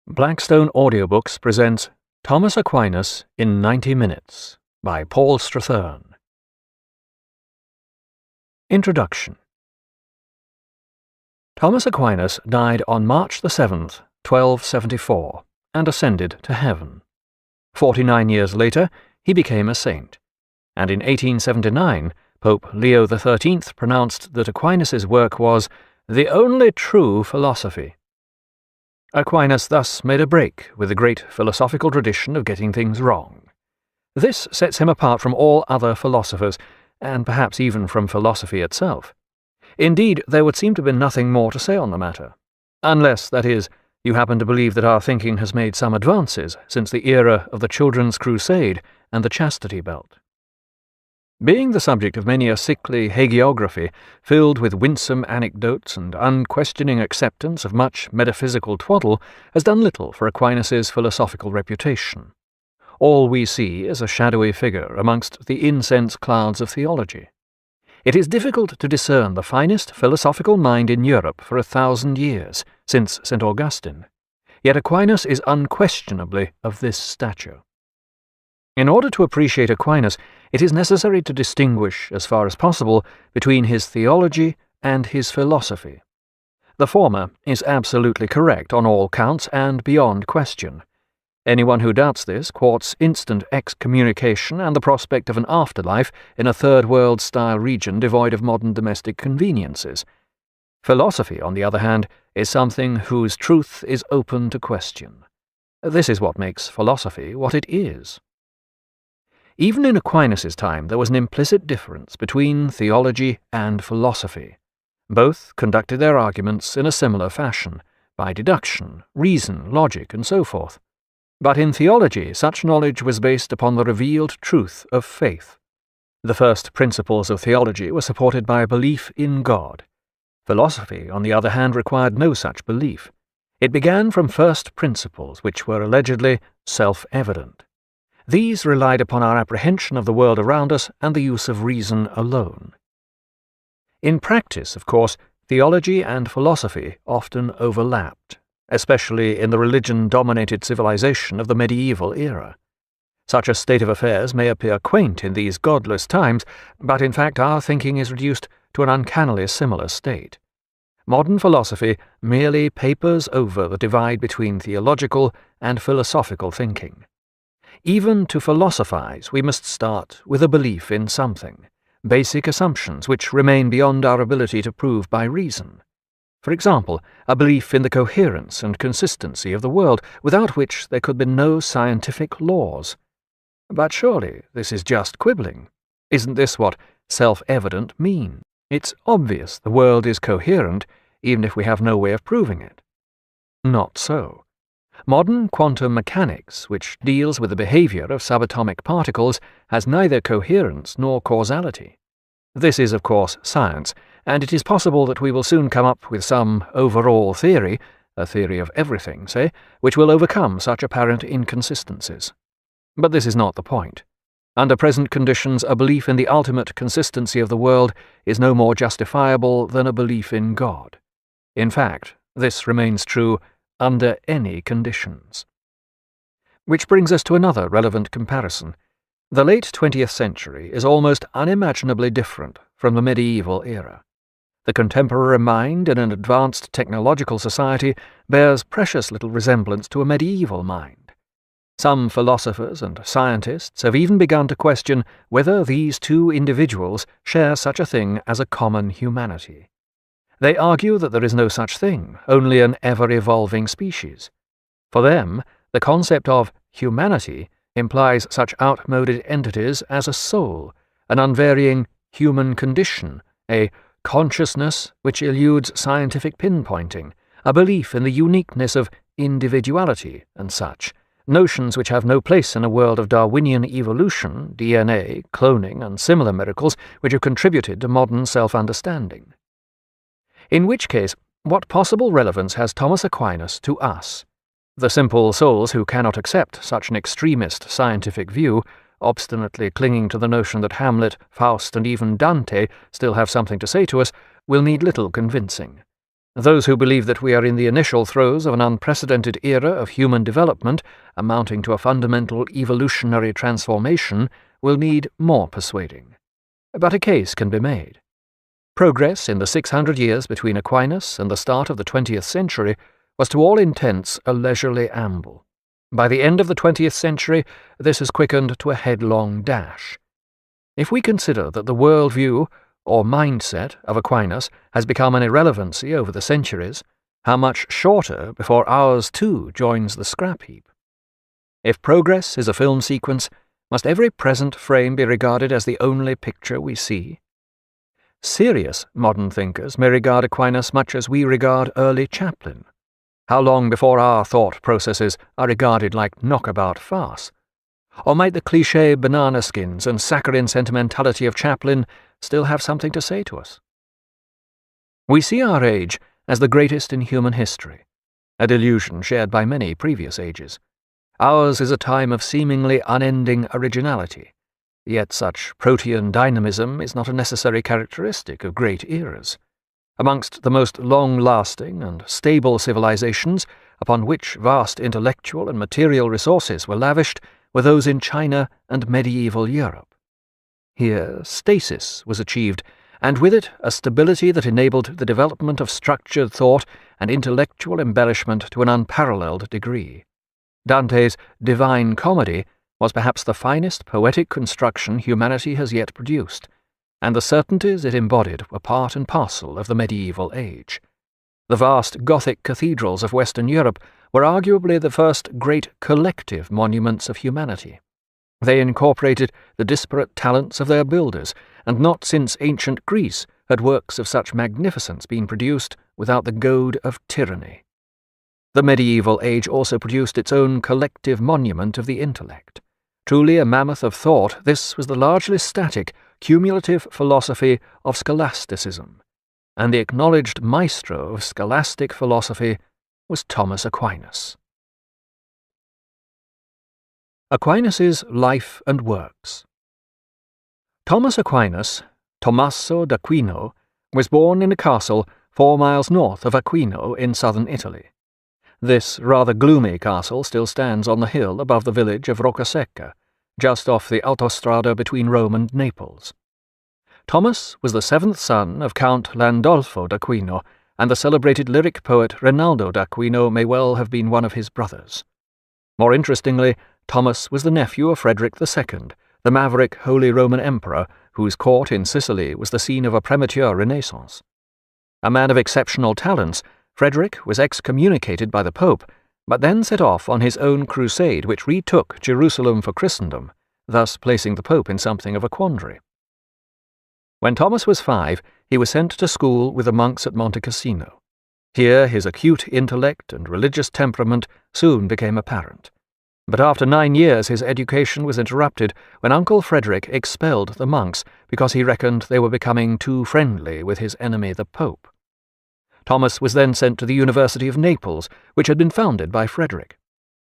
Blackstone Audiobooks presents Thomas Aquinas in 90 Minutes by Paul Strathern. Introduction. Thomas Aquinas died on March the 7th, 1274, and ascended to heaven. 49 years later, he became a saint, and in 1879, Pope Leo XIII pronounced that Aquinas' work was the only true philosophy. Aquinas thus made a break with the great philosophical tradition of getting things wrong. This sets him apart from all other philosophers, and perhaps even from philosophy itself. Indeed, there would seem to be nothing more to say on the matter, unless, that is, you happen to believe that our thinking has made some advances since the era of the Children's Crusade and the Chastity Belt. Being the subject of many a sickly hagiography filled with winsome anecdotes and unquestioning acceptance of much metaphysical twaddle has done little for Aquinas' philosophical reputation. All we see is a shadowy figure amongst the incense clouds of theology. It is difficult to discern the finest philosophical mind in Europe for 1,000 years, since St. Augustine. Yet Aquinas is unquestionably of this stature. In order to appreciate Aquinas, it is necessary to distinguish, as far as possible, between his theology and his philosophy. The former is absolutely correct on all counts and beyond question. Anyone who doubts this courts instant excommunication and the prospect of an afterlife in a third-world-style region devoid of modern domestic conveniences. Philosophy, on the other hand, is something whose truth is open to question. This is what makes philosophy what it is. Even in Aquinas' time there was an implicit difference between theology and philosophy. Both conducted their arguments in a similar fashion, by deduction, reason, logic, and so forth. But in theology such knowledge was based upon the revealed truth of faith. The first principles of theology were supported by a belief in God. Philosophy, on the other hand, required no such belief. It began from first principles which were allegedly self-evident. These relied upon our apprehension of the world around us and the use of reason alone. In practice, of course, theology and philosophy often overlapped, especially in the religion-dominated civilization of the medieval era. Such a state of affairs may appear quaint in these godless times, but in fact our thinking is reduced to an uncannily similar state. Modern philosophy merely papers over the divide between theological and philosophical thinking. Even to philosophize, we must start with a belief in something, basic assumptions which remain beyond our ability to prove by reason. For example, a belief in the coherence and consistency of the world, without which there could be no scientific laws. But surely this is just quibbling. Isn't this what self-evident means? It's obvious the world is coherent, even if we have no way of proving it. Not so. Modern quantum mechanics, which deals with the behavior of subatomic particles, has neither coherence nor causality. This is, of course, science, and it is possible that we will soon come up with some overall theory, a theory of everything, say, which will overcome such apparent inconsistencies. But this is not the point. Under present conditions, a belief in the ultimate consistency of the world is no more justifiable than a belief in God. In fact, this remains true under any conditions. Which brings us to another relevant comparison. The late 20th century is almost unimaginably different from the medieval era. The contemporary mind in an advanced technological society bears precious little resemblance to a medieval mind. Some philosophers and scientists have even begun to question whether these two individuals share such a thing as a common humanity. They argue that there is no such thing, only an ever-evolving species. For them, the concept of humanity implies such outmoded entities as a soul, an unvarying human condition, a consciousness which eludes scientific pinpointing, a belief in the uniqueness of individuality and such, notions which have no place in a world of Darwinian evolution, DNA, cloning, and similar miracles which have contributed to modern self-understanding. In which case, what possible relevance has Thomas Aquinas to us, the simple souls who cannot accept such an extremist scientific view, obstinately clinging to the notion that Hamlet, Faust, and even Dante still have something to say to us, will need little convincing. Those who believe that we are in the initial throes of an unprecedented era of human development amounting to a fundamental evolutionary transformation will need more persuading. But a case can be made. Progress in the 600 years between Aquinas and the start of the 20th century was to all intents a leisurely amble. By the end of the 20th century, this has quickened to a headlong dash. If we consider that the worldview, or mindset, of Aquinas has become an irrelevancy over the centuries, how much shorter before ours too joins the scrap heap? If progress is a film sequence, must every present frame be regarded as the only picture we see? Serious modern thinkers may regard Aquinas much as we regard early Chaplin. How long before our thought processes are regarded like knockabout farce? Or might the cliché banana skins and saccharine sentimentality of Chaplin still have something to say to us? We see our age as the greatest in human history, a delusion shared by many previous ages. Ours is a time of seemingly unending originality, yet such protean dynamism is not a necessary characteristic of great eras. Amongst the most long-lasting and stable civilizations upon which vast intellectual and material resources were lavished were those in China and medieval Europe. Here stasis was achieved, and with it a stability that enabled the development of structured thought and intellectual embellishment to an unparalleled degree. Dante's Divine Comedy was perhaps the finest poetic construction humanity has yet produced, and the certainties it embodied were part and parcel of the medieval age. The vast Gothic cathedrals of Western Europe were arguably the first great collective monuments of humanity. They incorporated the disparate talents of their builders, and not since ancient Greece had works of such magnificence been produced without the goad of tyranny. The medieval age also produced its own collective monument of the intellect. Truly a mammoth of thought, this was the largely static, cumulative philosophy of scholasticism, and the acknowledged maestro of scholastic philosophy was Thomas Aquinas. Aquinas' life and works. Thomas Aquinas, Tommaso d'Aquino, was born in a castle 4 miles north of Aquino in southern Italy. This rather gloomy castle still stands on the hill above the village of Roccasecca, just off the autostrada between Rome and Naples. Thomas was the 7th son of Count Landolfo d'Aquino, and the celebrated lyric poet Rinaldo d'Aquino may well have been one of his brothers. More interestingly, Thomas was the nephew of Frederick II, the maverick Holy Roman Emperor, whose court in Sicily was the scene of a premature Renaissance. A man of exceptional talents, Frederick was excommunicated by the Pope, but then set off on his own crusade which retook Jerusalem for Christendom, thus placing the Pope in something of a quandary. When Thomas was 5, he was sent to school with the monks at Monte Cassino. Here his acute intellect and religious temperament soon became apparent. But after 9 years his education was interrupted when Uncle Frederick expelled the monks because he reckoned they were becoming too friendly with his enemy the Pope. Thomas was then sent to the University of Naples, which had been founded by Frederick.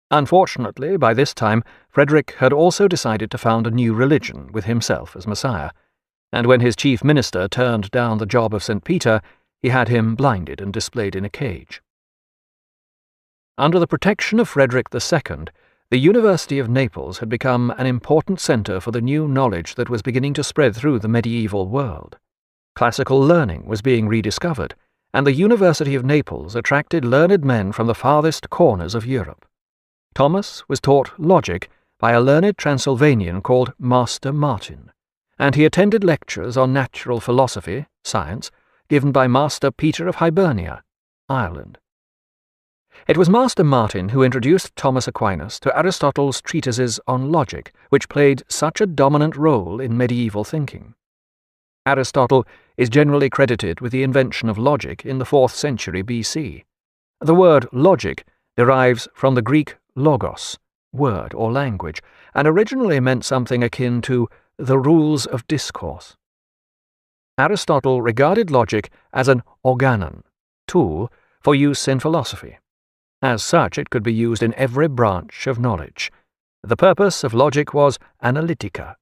Unfortunately, by this time, Frederick had also decided to found a new religion with himself as Messiah, and when his chief minister turned down the job of St. Peter, he had him blinded and displayed in a cage. Under the protection of Frederick II, the University of Naples had become an important centre for the new knowledge that was beginning to spread through the medieval world. Classical learning was being rediscovered, and the University of Naples attracted learned men from the farthest corners of Europe. Thomas was taught logic by a learned Transylvanian called Master Martin, and he attended lectures on natural philosophy, science, given by Master Peter of Hibernia, Ireland. It was Master Martin who introduced Thomas Aquinas to Aristotle's treatises on logic, which played such a dominant role in medieval thinking. Aristotle is generally credited with the invention of logic in the 4th century BC. The word logic derives from the Greek logos, word or language, and originally meant something akin to the rules of discourse. Aristotle regarded logic as an organon, tool, for use in philosophy. As such, it could be used in every branch of knowledge. The purpose of logic was analytica,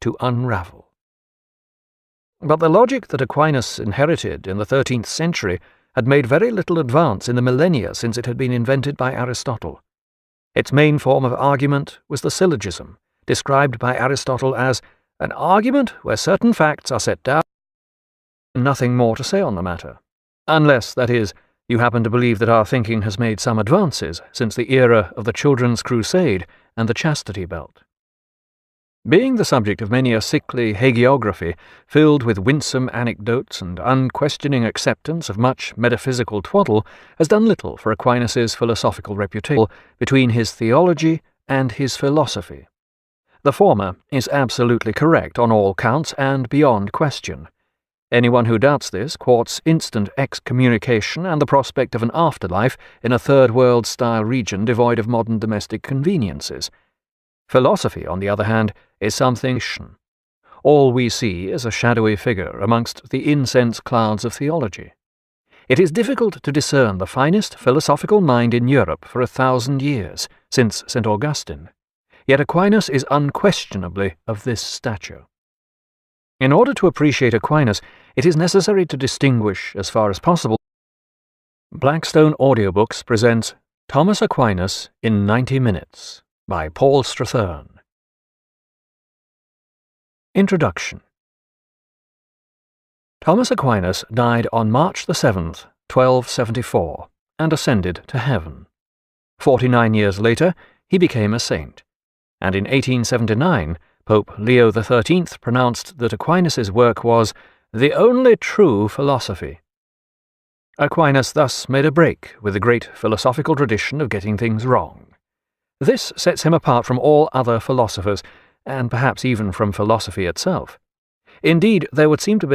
to unravel. But the logic that Aquinas inherited in the 13th century had made very little advance in the millennia since it had been invented by Aristotle. Its main form of argument was the syllogism, described by Aristotle as an argument where certain facts are set down and nothing more to say on the matter. Unless, that is, you happen to believe that our thinking has made some advances since the era of the Children's Crusade and the Chastity Belt. Being the subject of many a sickly hagiography filled with winsome anecdotes and unquestioning acceptance of much metaphysical twaddle has done little for Aquinas's philosophical reputation between his theology and his philosophy. The former is absolutely correct on all counts and beyond question. Anyone who doubts this courts instant excommunication and the prospect of an afterlife in a third-world-style region devoid of modern domestic conveniences. Philosophy, on the other hand, is something. All we see is a shadowy figure amongst the incense clouds of theology. It is difficult to discern the finest philosophical mind in Europe for 1,000 years, since St. Augustine. Yet Aquinas is unquestionably of this stature. In order to appreciate Aquinas, it is necessary to distinguish, as far as possible. Blackstone Audiobooks presents Thomas Aquinas in 90 Minutes by Paul Strathern. Introduction. Thomas Aquinas died on March the 7th, 1274, and ascended to heaven. 49 years later, he became a saint, and in 1879, Pope Leo XIII pronounced that Aquinas's work was the only true philosophy. Aquinas thus made a break with the great philosophical tradition of getting things wrong. This sets him apart from all other philosophers, and perhaps even from philosophy itself. Indeed, there would seem to be